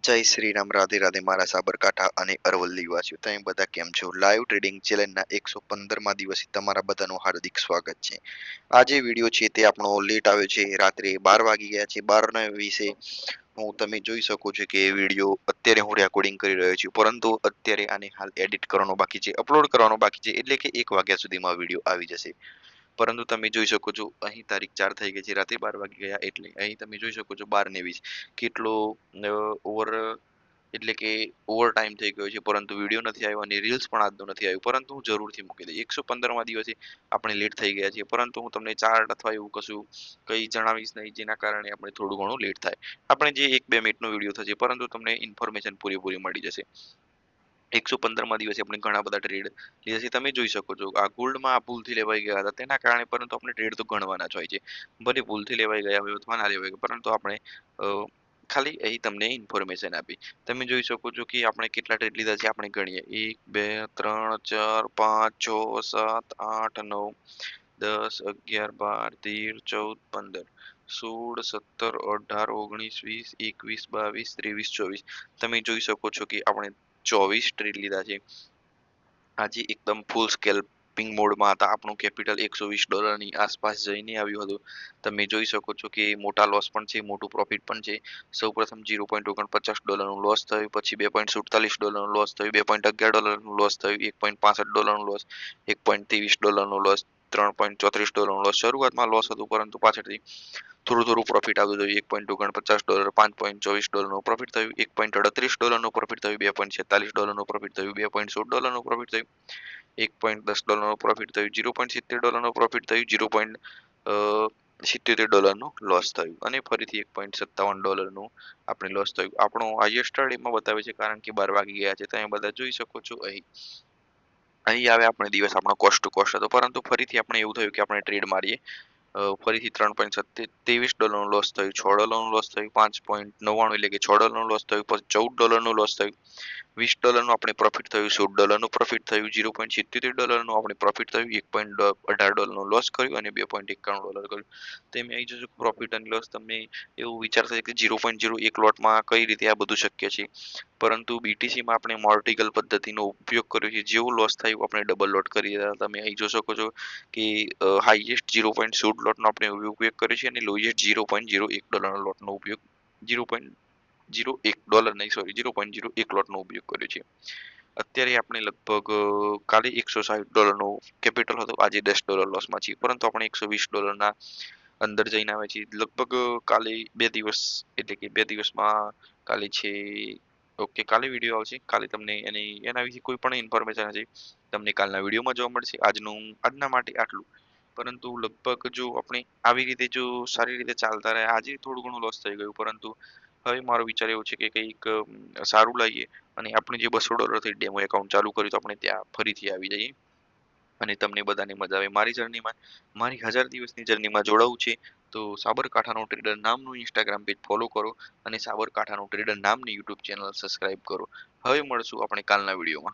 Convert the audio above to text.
જય શ્રી રામ, રાધે રાધે મારા સાબરકાંઠા અને અરવલ્લી વાસીઓ. તમે બધા કેમ છો? લાઈવ ટ્રેડિંગ ચેલેન્જના 115માં દિવસે તમારા બધાનું હાર્દિક સ્વાગત છે. આ જે વિડીયો છે તે આપણો લેટ આવ્યો છે, રાત્રે 12 વાગી ગયા છે. 12:20 હું તમે જોઈ શકો છો કે વિડીયો અત્યારે હું રેકોર્ડિંગ કરી રહ્યો છું, પરંતુ અત્યારે આને હાલ એડિટ કરવાનો બાકી છે, અપલોડ કરવાનો બાકી છે, એટલે કે 1 વાગ્યા સુધીમાં વિડીયો આવી જશે. પરંતુ તમે જોઈ શકો છો અહીં તારીખ 4 થઈ ગઈ છે, રાતે 12 વાગી ગયા, એટલે અહીં તમે જોઈ શકો છો 12:20 કેટલો ઓવર એટલે કે ઓવર ટાઈમ થઈ ગયો છે, પરંતુ વિડીયો નથી આવ્યો અને રીલ્સ પણ આજનો નથી આવ્યું, પરંતુ હું જરૂરથી મૂકી દઈશ. 115માં દિવસે આપણે લેટ થઈ ગયા છીએ, પરંતુ હું તમને ચાર્ટ અથવા એવું કશું કંઈ જણાવીશ નહીં, જેના કારણે આપણે થોડું ઘણું લેટ થાય. આપણે જે 1-2 મિનિટનો વિડીયો થશે, પરંતુ તમને ઇન્ફોર્મેશન પૂરેપૂરી મળી જશે. 115માં દિવસે આપણે ઘણા બધા ટ્રેડ લીધા છે. તમે જોઈ શકો છો આ ગોલ્ડમાં આ ભૂલથી લેવાઈ ગયા હતા, તેના કારણે, પરંતુ આપણે ટ્રેડ તો ગણવાના જ હોય છે. ભલે ભૂલથી લેવાઈ ગયા હોય અથવા ના લેવાઈ ગયા, પરંતુ આપણે અ, ખાલી અહીં તમને ઇન્ફોર્મેશન આપી. તમે જોઈ શકો છો કે આપણે કેટલા ટ્રેડ લીધા છે, આપણે ગણીએ. 1 2 3 4 5 6 7 8 9 10 11 12 13 14 15 16 17 18 19 20 21 22 23 24. તમે જોઈ શકો છો કે આપણે 24 ટ્રેડ લીધા છે. આજે એકદમ ફૂલ સ્કેલ્પિંગ મોડમાં હતા. આપણું કેપિટલ $120 આસપાસ જઈને આવ્યું હતું. તમે જોઈ શકો છો કે મોટા લોસ પણ છે, મોટું પ્રોફિટ પણ છે. સૌપ્રથમ $0.49નું લોસ થયું, પછી $2.47નું લોસ થયું, $2.11નું લોસ થયું, $1.65નું લોસ, $1.23નું લોસ, $3.34નું લોસ. શરૂઆતમાં લોસ હતું, પરંતુ પાછળથી થોડું પ્રોફિટ આવતું થયું. $1.49, $5.24નું પ્રોફિટ થયું, $1.38નું પ્રોફિટ થયું, $2.46નું પ્રોફિટ થયું, $2.16નું પ્રોફિટ થયું, $1.10નું પ્રોફિટ થયું, $0.70નું પ્રોફિટ થયું, $0.77નું લોસ થયું, અને ફરીથી $1.57નું આપણે લોસ થયું. આપણો આ યસ્ટરડેમાં બતાવે છે, કારણ કે 12 વાગી ગયા છે. તમે બધા જોઈ શકો છો અહીં. અહીં આવે આપણે દિવસ આપણો કોસ્ટ ટુ કોસ્ટ હતો, પરંતુ ફરીથી આપણે એવું થયું કે આપણે ટ્રેડ મારીએ. ફરીથી $3.23નું લોસ થયું, $6નું લોસ થયું, 5.99 એટલે કે $6નું લોસ થયું, પછી $14નું લોસ થયું, $20નું આપણે પ્રોફિટ થયું, $16નું પ્રોફિટ થયું, $0.77નું આપણે પ્રોફિટ થયું, $1.18નું લોસ કર્યું, અને $2.91 કર્યું. તેમ અહીં જોજો પ્રોફિટ અને લોસ. તમને એવું વિચાર થશે કે 0.01 લોટમાં કઈ રીતે આ બધું શક્ય છે, પરંતુ બીટીસીમાં આપણે મોર્ટિગલ પદ્ધતિનો ઉપયોગ કર્યો છે. જેવું લોસ થયું આપણે ડબલ લોટ કરી દીધા. તમે અહીં જોઈ શકો છો કે હાઈએસ્ટ 0.16 લોટનો આપણે ઉપયોગ કર્યો છે, અને લોએસ્ટ $0.01 લોટનો ઉપયોગ $0.01 નહીં, સોરી, $0.01 લોટનો ઉપયોગ કર્યો છે. અત્યારે આપણે લગભગ કાલે $160નો કેપિટલ હતો, આજે $10 લોસમાં છીએ, પરંતુ આપણે $120ના અંદર જઈને આવે છે. લગભગ કાલે 2 દિવસ, એટલે કે 2 દિવસમાં કાલે છે. ઓકે, કાલે વિડીયો આવશે. કાલે તમને એના વિશે કોઈ પણ ઇન્ફોર્મેશન હશે, તમને કાલના વિડીયોમાં જોવા મળશે. આજના માટે આટલું. પરંતુ લગભગ જો આપણે આવી રીતે જો સારી રીતે ચાલતા રહ્યા, આજે થોડું ઘણું લોસ થઈ ગયું, પરંતુ હવે મારો વિચાર એવો છે કે કંઈક સારું લાવીએ, અને આપણે જે $200થી ડેમો એકાઉન્ટ ચાલુ કર્યું, તો આપણે ત્યાં ફરીથી આવી જઈએ, અને તમને બધાને મજા આવે. મારી જર્નીમાં, મારી 1000 દિવસની જર્નીમાં જોડાવું છે, તો સાબરકાંઠાનો ટ્રેડર નામનું ઇન્સ્ટાગ્રામ પેજ ફોલો કરો, અને સાબરકાંઠાનો ટ્રેડર નામની યુટ્યુબ ચેનલ સબસ્ક્રાઇબ કરો. હવે મળશું આપણે કાલના વિડીયોમાં.